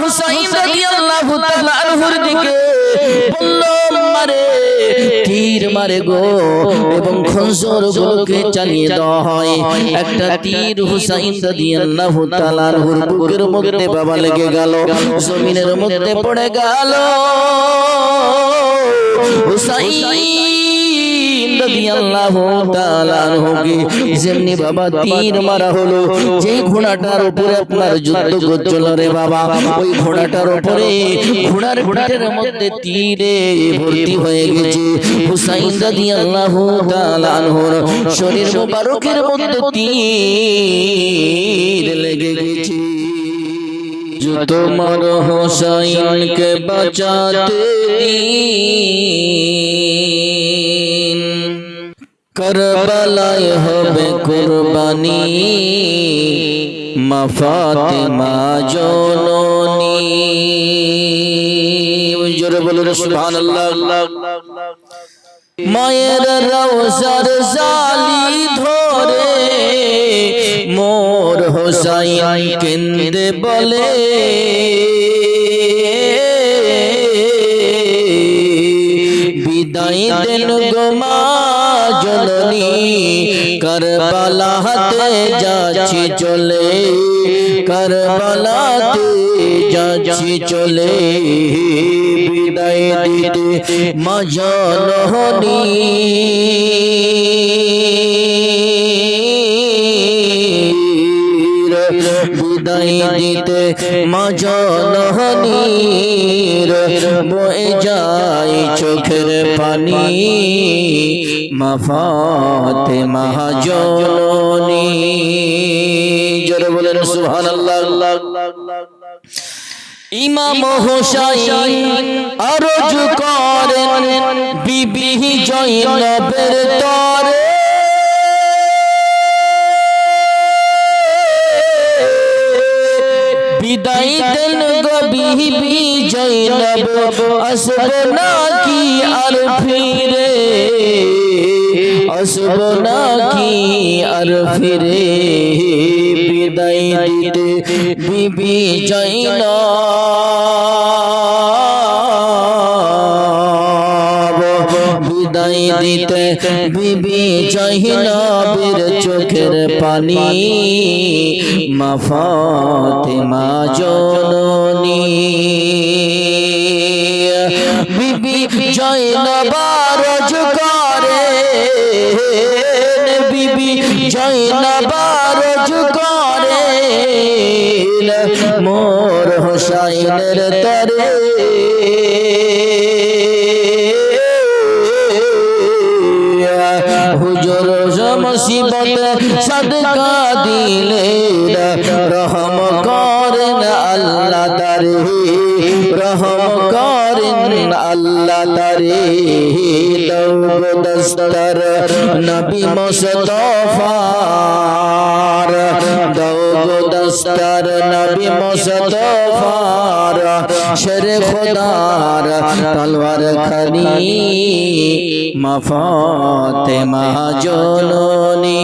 হুসাইন রাদিয়াল্লাহু তাআলা আনহুর দিকে বলল মারে তীর মারে গো এবং খঞ্জর গুলোকে চালিয়ে দেওয়া হয় একটা তীর হুসাইন রাদিয়াল্লাহু তাআলা আনহুর বুকের মধ্যে বাবা লেগে গেল জমিনের মধ্যে পড়ে গেল হুসাইন রাদিয়াল্লাহু তাআলা আনহুকে যেমনি বাবা তীর মারা হলো যেই ঘোড়াটার উপরে আপনার যুদ্ধ করছিল রে বাবা ওই ঘোড়াটার উপরে ঘোড়ার পিঠের মধ্যে তীরে ভর্তি হয়ে গেছে হুসাইন রাদিয়াল্লাহু তাআলা আনহুর শরীর মোবারকের মধ্যে তীর লেগে গেছে जो तुम्हार हुसैन के बचाते दीन करबलाय होबे कुर्बानी मा फातिमा जननी जोरे बोलो सुभानाल्लाह मायर रौसर जाली धोरे मोर हुसैन केंदे बोले विदाई देन गो मा जननी करबलाते जाछि चले करबलाते जाछि चले विदाई दिते मा जननी বিদায় দিতে মা জননীর বয়ে যায় চোখের পানি মা ফাতেমা জননী জোরে বলেন সুবহানাল্লাহ ইমাম হুসাইন আরজু করেন বিবি জয়নবের তরে বিদায় দেন গো বিবি জয়নব আসব না কি আর ফিরে আসব না কি আর ফিরে বিদায় দিতে বিবি জয়নব বিদায় দিতে বিবি জয়নবের চোখের পানি মা ফাতেমা জননী বিবি জয়নব আরজ করে বিবি জয়নব আরজ করে মোর হুসাইনের তরে হুজুর মুসিবত সদকা দিলে রহম করেন আল্লাহ তারে রহম করেন আল্লাহ তারে দৌগ দস্তর নবী মুস্তাফার দৌগ দস্তর নবী মুস্তাফার শের খোদার তলওয়ার খানি মা ফাতেমা জননী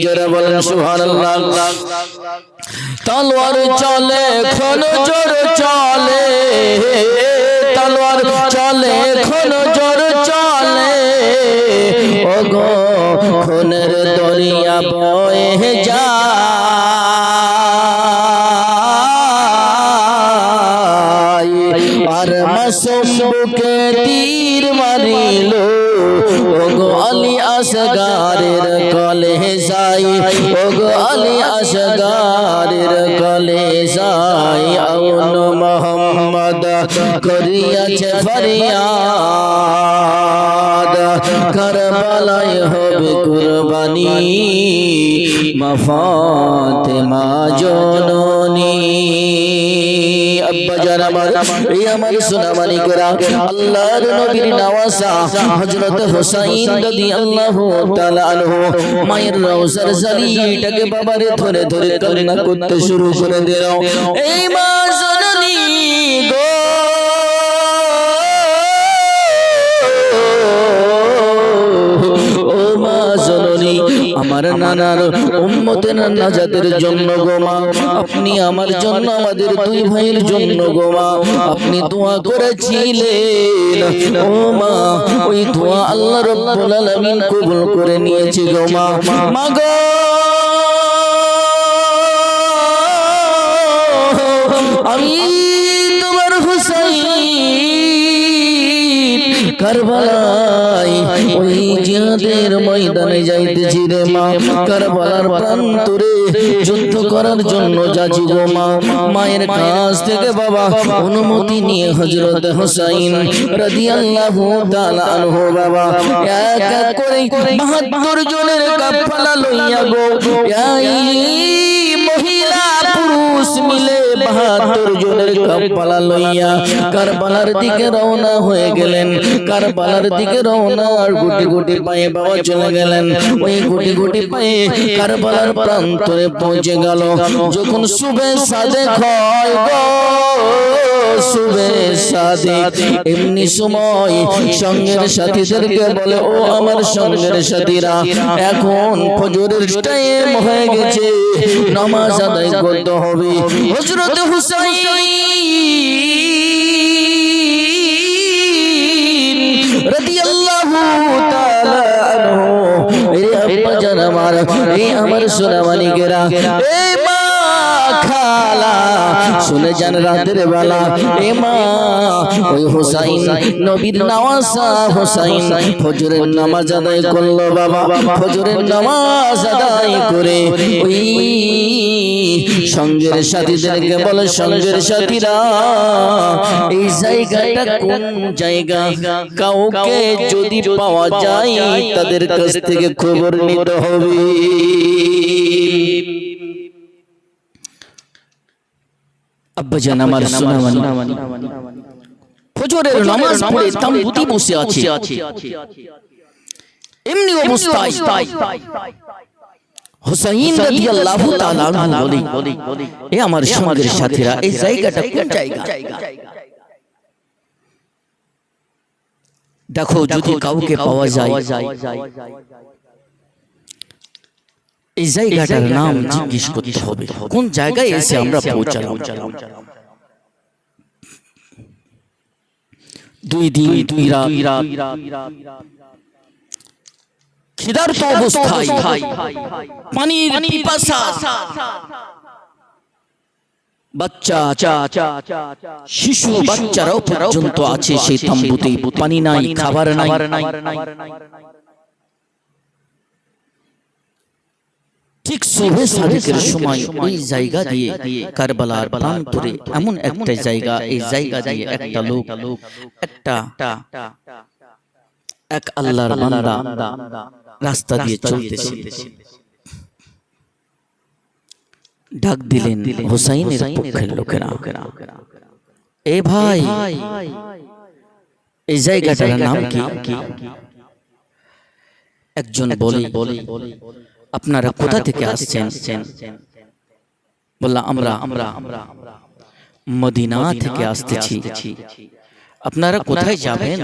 জোরে বলেন সুবহানাল্লাহ তলোয়ার চলে খনজর চলে তলোয়ার চলে খনজর চলে ওগো খুনের দরিয়া বয়ে যায় আর মাসুম বুকে তীর মারিল ওগো আলী আসগারের কলে যাই ওগো আলী আসগারের কলে যাই আউন মোহাম্মদ করিয়াছে ফরিয়াদ কারবালায় হবে কুরবানি মা ফাতেমা জননী আব্বা জান আমার এই আমার সোনা মানিকরা আল্লাহর নবীর নওয়াজা হযরত হুসাইন রাদিয়াল্লাহু তাআলা আনহু মায়ের রওজার জালিটাকে বাবারে ধরে ধরে কান্না করতে শুরু করে দিল এই মা জননী গো ও মা জননী আমার আমার নানার উম্মতের নাজাতের জন্য গো মা, আপনি আমার জন্য, আমাদের দুই ভাইয়ের জন্য গো মা আপনি দোয়া করেছিলেন ও মা, ওই দোয়া আল্লাহ রাব্বুল আলামিন কবুল করে নিয়েছে গো মা। মা গো আমি তোমার হুসাইন কারবালায় ওই জিহাদের ময়দানে যাইতেছি রে মা, কারবালার প্রান্তরে যুদ্ধ করার জন্য যাচ্ছি গো মা। মায়ের কাছ থেকে বাবা অনুমতি নিয়ে হযরত হুসাইন রাদিয়াল্লাহু তাআলা আনহু বাবা এক এক করে 72 জনের কাফেলা লইয়া গো, এই মহিলা পুরুষ মিলে 72 জনের কাফেলা লইয়া কারবালার দিকে রওনা হয়ে গেলেন। কারবালার দিকে রওনা আর গুটি গুটি পায়ে বাবা চলে গেলেন। ওই গুটি গুটি পায়ে কারবালার প্রান্তরে পৌঁছে গেল। যখন সুবে সাদেক হয় গো, সুবে সাদেক, এমনি সময় সঙ্গের সাথীদেরকে বলে ও আমার সঙ্গের সাথীরা, এখন ফজরের টাইম হয়ে গেছে, নামাজ আদায় করতে হবে। হযরত হুসাইন রাদিয়াল্লাহু তাআলা আনহু, এ আব্বা জান আমার, এ আমার সোনামানিকেরা, এ মা খালা শুনে যান রাতের বেলা, এ মা ওই হুসাইন নবীর নওয়াজা হুসাইন ফজরের নামাজ আদায় করলো বাবা। ফজরের নামাজ আদায় করে ওই সঙ্গের সাথীদেরকে বলে, সঙ্গের সাথীরা এই জায়গাটা কোন জায়গা, কাউকে যদি পাওয়া যায় তাদের কাছ থেকে খবর নিতে হবে। আব্বাজান আমার সোনামানি ফজরের নামাজ পড়ে তাম্বুতে বসে আছে। এমনি অবস্থায় হুসাইন রাদিয়াল্লাহু তাআলা আনহু বলে, এ আমার সঙ্গের সাথীরা এই জায়গাটা কোন জায়গা, দেখো যদি কাউকে পাওয়া যায় এই জায়গাটার নাম জিজ্ঞেস করতে হবে, কোন জায়গায় এসে আমরা পৌঁছালাম। 2 দিন 2 রাত ক্ষিধার্ত অবস্থায়, পানির পিপাসা, বাচ্চা শিশু বাচ্চারাও পর্যন্ত আছে সেই তাম্বুতে, পানি নাই, খাবার নাই। ঠিক সুবে সাদেকের সময় ওই জায়গা দিয়ে কারবালার প্রান্তরে এমন একটা জায়গা, এই জায়গা দিয়ে একটা লোক, এক আল্লাহর বান্দা রাস্তা দিয়ে চলতেছে। ডাক দিলেন হুসাইনের পক্ষের লোকেরা, এ ভাই এই জায়গাটার নাম কি? একজন বলে, আপনারা কোথা থেকে আসছেন? বললাম আমরা মদিনা থেকে আসতেছি। আপনারা কোথায় যাবেন?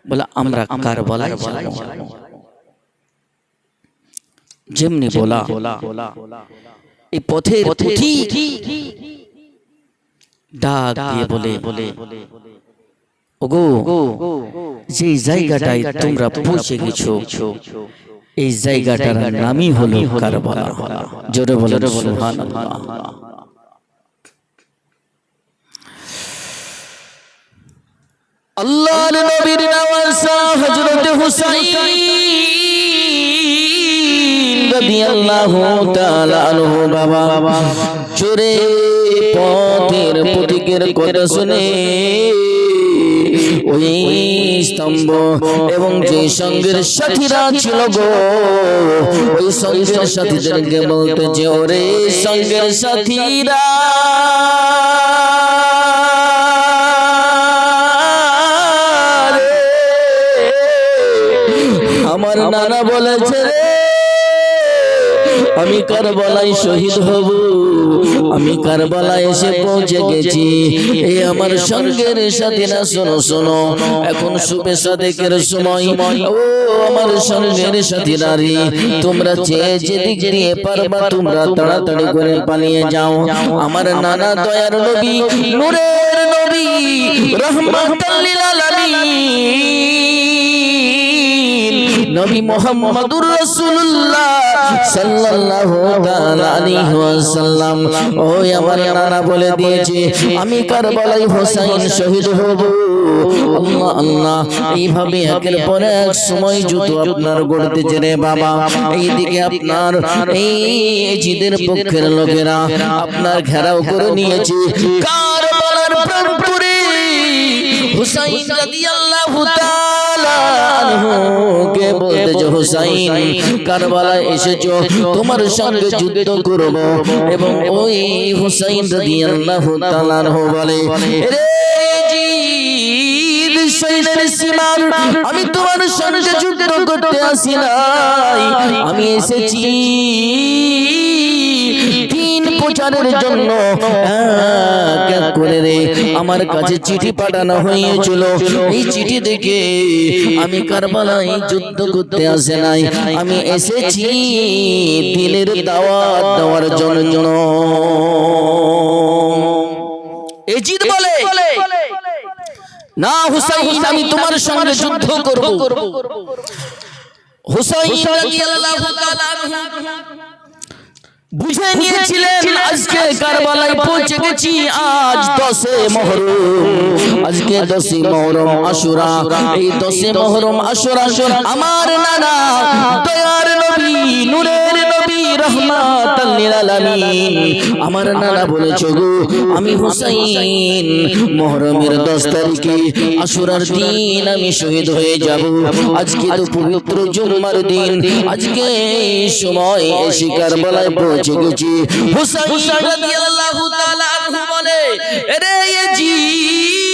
বলে আমরা কারবালায় যাব। যেমনি বলা এই পথের পথিক ডাক দিয়ে বলে, ওগো যে জায়গাটায় তোমরা পৌঁছে গেছো এই জায়গাটার নামই হলো কারবালা। জোরে বলেন সুবহানাল্লাহ। আল্লাহর নবীর নওয়াজা হযরত হুসাইন রাদিয়াল্লাহু তাআলা আনহু বাবা চোরে পথের পথিকের কথা শুনে ওই স্তম্ভ এবং যে সঙ্গের সাথীরা ছিল গো, ওই সঙ্গের সাথীদেরকে বলতে যে, ওরে সঙ্গের সাথীরা, আমার নানা বলেছে রে আমি কারবালায় শহীদ হব। আমি কারবালায় এসে পৌঁছে গেছি। এই আমার সঙ্গের সাথীরা শোনো শোনো, এখন শুভে সাদেকের সময়। ও আমার সঙ্গের সাথীরা রে, তোমরা যেদিক দিয়ে পারবা তোমরা তাড়াতাড়ি করে পালিয়ে যাও। আমার নানা দয়ার নবী, নূরের নবী, রহমাতাল লিল আলামিন নবী মুহাম্মদুর রাসূলুল্লাহ সাল্লাল্লাহু তাআলা আলাইহি ওয়াসাল্লাম ওই আমার নানা বলে দিয়েছে আমি কারবালায় হোসেন শহীদ হব। আল্লাহ আল্লাহ, এইভাবে একের পর এক সময় যত আপনার গড়তেছে রে বাবা। এইদিকে আপনার এই জিদের পক্ষের লোকেরা আপনার ঘেরাও করে নিয়েছে। কারবালার প্রান্তরে হুসাইন রাদিয়াল্লাহু তাআলা আনহু কে বলতেছে, হুসাইন কারবালায় এসেছো, তোমার সঙ্গে যুদ্ধ করব। এবং ওই হুসাইন রাদিয়াল্লাহু তাআলা আনহু বলে, রে জিদ সৈনের সীমার, আমি তোমার সঙ্গে যুদ্ধ করতে আসি নাই, আমি এসেছি দিন প্রচারের জন্য। করে রে আমার কাছে চিঠি পাঠানো হয়েছিল, এই চিঠি দেখে আমি কারবালায় যুদ্ধ করতে আসে নাই, আমি এসেছি দিলের দাওয়াত দেওয়ার জন্য। এজিদ বলে, না হুসাইন, আমি তোমার সঙ্গে যুদ্ধ করব। হুসাইন রাদিয়াল্লাহু তাআলা বুঝে নিয়েছিলেন আজকে কারবালায় পৌঁছে গেছি, আজ 10 মুহররম, আজকে 10 মুহররম আশুরা। এই 10 মুহররম আশুরা আমার নানা দয়ার নবী, নূরের নবী, রহমাতাল লিল আলামিন আমার নানা বলেছে গো, আমি হুসাইন মুহররমের 10 তারিখে আশুরার দিন আমি শহীদ হয়ে যাব। আজকে তো পবিত্র জুম্মার দিন, আজকে এই সময় এসে কারবালায় পৌঁছে গেছি। হুসাইন রাদিয়াল্লাহু তাআলা আনহু বলে, রে ইয়াজিদ,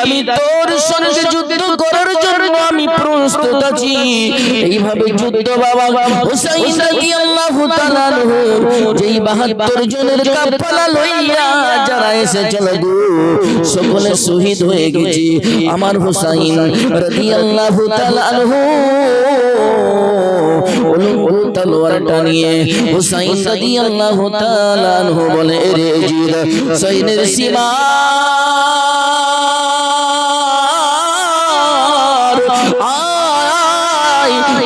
আমি তোর সঙ্গে যুদ্ধ করার জন্য আমি প্রস্তুত আছি। এইভাবে যুদ্ধ বাবা হুসাইন রাদিয়াল্লাহু তাআলা আনহু যেই 72 জনের কাফেলা লইয়া যারা এসেছিল গো, সকলে শহীদ হয়ে গেছে। আমার হুসাইন রাদিয়াল্লাহু তাআলা আনহু উলঙ্গ তলোয়ার টানিয়ে হুসাইন রাদিয়াল্লাহু তাআলা আনহু বলে, রে জিদ সৈনের সীমা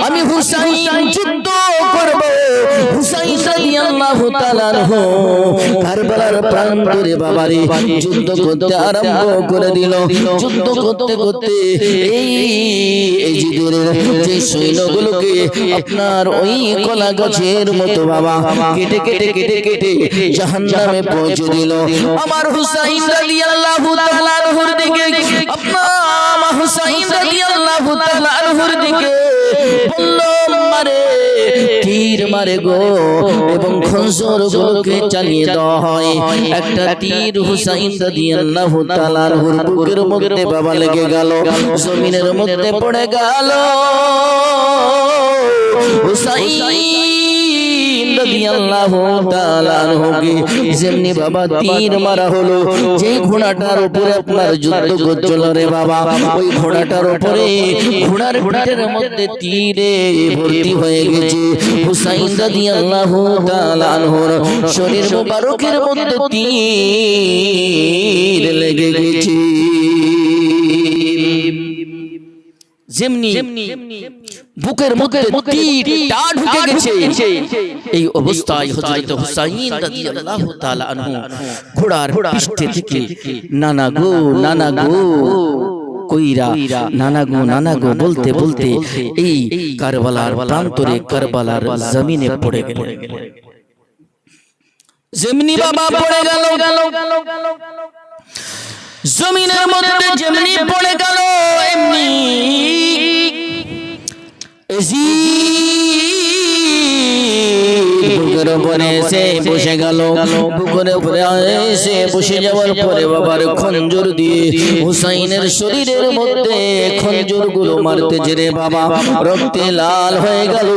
আমি হুসাইন যুদ্ধ করব। হুসাইন রাদিয়াল্লাহু তাআলা আনহু কারবালার প্রান্তরে বাবারে যুদ্ধ করতে আরম্ভ করে দিল। যুদ্ধ করতে করতে এই জিদের যে সৈন্যগুলোকে আপনার ওই কলা গাছের মতো বাবা কেটে কেটে কেটে কেটে জাহান্নামে পৌঁছে দিল। আমার হুসাইন রাদিয়াল্লাহু তাআলা আনহুর দিকে আপনার হুসাইন রাদিয়াল্লাহু তাআলা আনহুর দিকে বলল, মারে তীর মারে গো, এবং খঞ্জর গুলোকে চালিয়ে দেওয়া হয়। একটা তীর হুসাইন রাদিয়াল্লাহু তাআলা আনহুর বুকের মধ্যে বাবা লেগে গেল, জমিনের মধ্যে পড়ে গেল। হুসাইন রাদিয়াল্লাহু তাআলা আনহুকে যেমনি বাবা তীর মারা হলো, যে ঘোড়াটার উপরে আপনার যুদ্ধ করছিল রে বাবা, ওই ঘোড়াটার উপরে ঘোড়ার পিঠের মধ্যে তীরে ভর্তি হয়ে গেছে। হুসাইন রাদিয়াল্লাহু তাআলা আনহুর শরীর মুবারকের মধ্যে তীর লেগে গেছে। যেমনি বুকের মধ্যে তীরটা ঢুকে গেছে, এই অবস্থায় হযরত হুসাইন রাদিয়াল্লাহু তাআলা আনহু ঘোড়ার পিঠে থেকে নানা গো নানা গো কইরা নানা গো বলতে বলতে এই কারবালার প্রান্তরে কারবালার জমিনে পড়ে গেল। যেমনি বাবা পড়ে গেল, জমিনের মধ্যে যেমনি পড়ে গেল, এমনি বুকের উপরে এসে বসে গেল। বুকের উপরে এসে বসে যাওয়ার পরে বাবার খঞ্জর দিয়ে হুসাইনের শরীরের মধ্যে খঞ্জর গুলো মারতেছে রে বাবা। রক্তে লাল হয়ে গেল,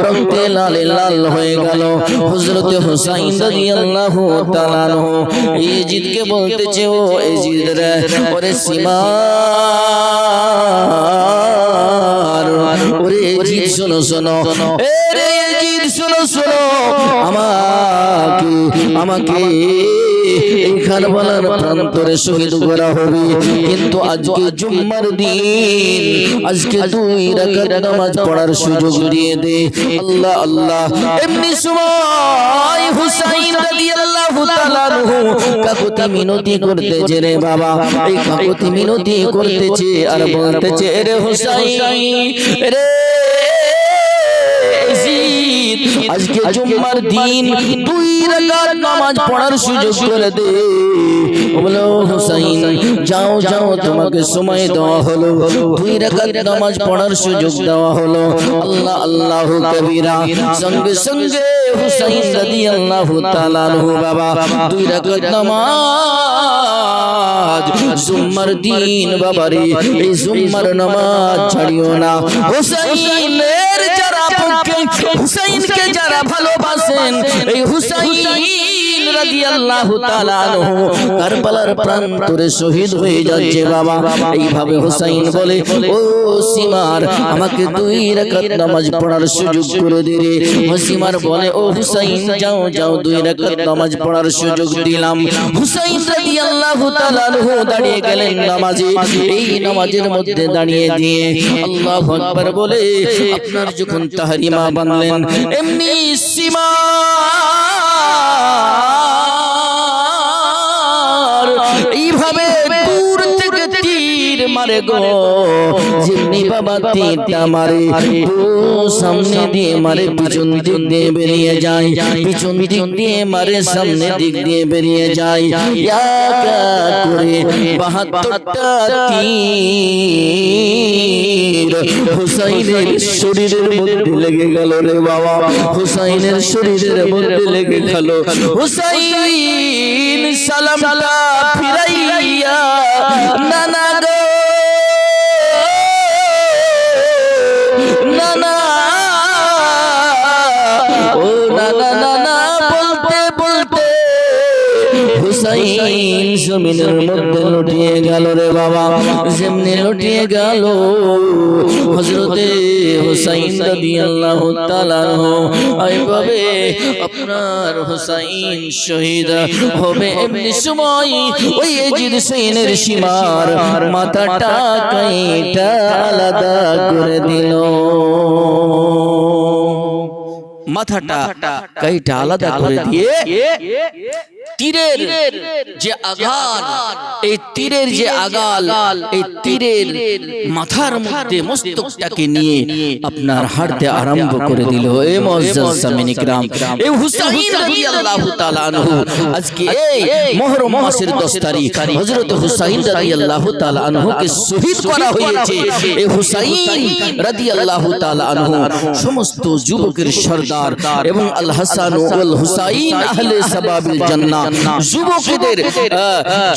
রক্তে লালে লাল হয়ে গেল। হযরতে হুসাইন রাদিয়াল্লাহু তাআলা আনহু ইয়াজিদকে বলতেছে, ও ইয়াজিদ রে, ওরে সিমার, ওরে ইয়াজিদ শোনো শোনো, রে ইয়াজিদ শোনো শোনো, আমাকে এই কারবালার প্রান্তরে শহীদ করা হবে, কিন্তু আজকে জুম্মার দিন, আজকে 2 রাকাত নামাজ পড়ার সুযোগ দিয়ে দে। আল্লাহ আল্লাহ। এমনি সময় হুসাইন রাদিয়াল্লাহু তাআলা আনহু কাকুতি মিনতি করতেছে রে বাবা। এই কাকুতি মিনতি করতেছে আর বলতেছে, রে হুসাইন রে, আজকে জুম্মার দিন 2 রাকাত নামাজ পড়ার সুযোগ করে দে। বলো হুসাইন, যাও যাও, তোমাকে সময় দেওয়া হলো, 2 রাকাত নামাজ পড়ার সুযোগ দেওয়া হলো। আল্লাহ আল্লাহু কবীরা। সঙ্গে সঙ্গে হুসাইন রাদিয়াল্লাহু তাআলা আনহু বাবা 2 রাকাত নামাজ, জুম্মার দিন বাবারে, এই জুম্মার নামাজ ছাড়িও না। হুসাইনের যারা পক্ষে, হুসাইনকে যারা ভালোবাসেন, এই হুসাইন রাদিয়াল্লাহু তাআলা আনহু কারবালার প্রান্তরে শহীদ হয়ে যাচ্ছে বাবা। এইভাবে হুসাইন বলে, ও সিমার, আমাকে 2 রাকাত নামাজ পড়ার সুযোগ করে দে রে। সিমার বলে, ও হুসাইন, যাও যাও, 2 রাকাত নামাজ পড়ার সুযোগ দিলাম। হুসাইন রাদিয়াল্লাহু তাআলা আনহু দাঁড়িয়ে গেলেন নামাজে। এই নামাজের মধ্যে দাঁড়িয়ে দিয়ে আল্লাহু আকবার বলে আপনার যখন তাহরিমা বানলেন, এমনি সিমার এইভাবে দূর থেকে তীর মারে গো। যেমনি বাবা তীরটা মারে, ও সামনে দিয়ে মারে, পিছন দিক দিয়ে বেরিয়ে যায়, পিছন দিক দিয়ে মারে, সামনে দিক দিয়ে বেরিয়ে যায়। করে 72টা তীর হুসাইনের শরীরের মধ্যে লেগে গেল রে বাবা। হুসাইনের শরীরের মধ্যে লেগে গেল। হুসাইন সালামটা ফিরাইয়া নানা গো, নানা, ও নানা নানা বলতে বলতে হুসাইন জমিনের মধ্যে লুটিয়ে গেল রে বাবা। যেমনি লুটিয়ে গেল, হযরতে হুসাইন রাদিয়াল্লাহু তাআলা আনহু এইভাবে আপনার হুসাইন শহীদ হবে। এমনি সময় ওই ইয়াজিদ হুসাইনের সীমার মাথাটা কাইটা আলাদা করে দিল। মাথাটা কাইটা আলাদা করে দিয়ে তীরের যে আঘাত, এই তীরের যে আগাল, এই তীরের মাথার মধ্যে মস্তকটাকে নিয়ে আপনার হাঁটতে আরম্ভ করে দিল। এ মুআজ্জাজ সামিন ইকরাম, এই হুসাইন রাদিয়াল্লাহু তাআলা আনহু আজকে এই মুহররম মাসের 10 তারিখ হযরত হুসাইন রাদিয়াল্লাহু তাআলা আনহুকে শহীদ করা হয়েছে। এই হুসাইন রাদিয়াল্লাহু তাআলা আনহু সমস্ত যুবকের সরদার এবং আল হাসান ওয়াল হুসাইন আহলে সাবাবিল জান্নাহ,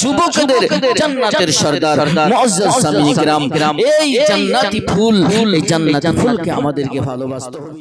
যুবকদের জান্নাতের সরদার মুআজ্জাজ সামিন ইকরাম। এই জান্নাতি ফুল, এই জান্নাতি ফুলকে আমাদেরকে ভালোবাসতে হবে।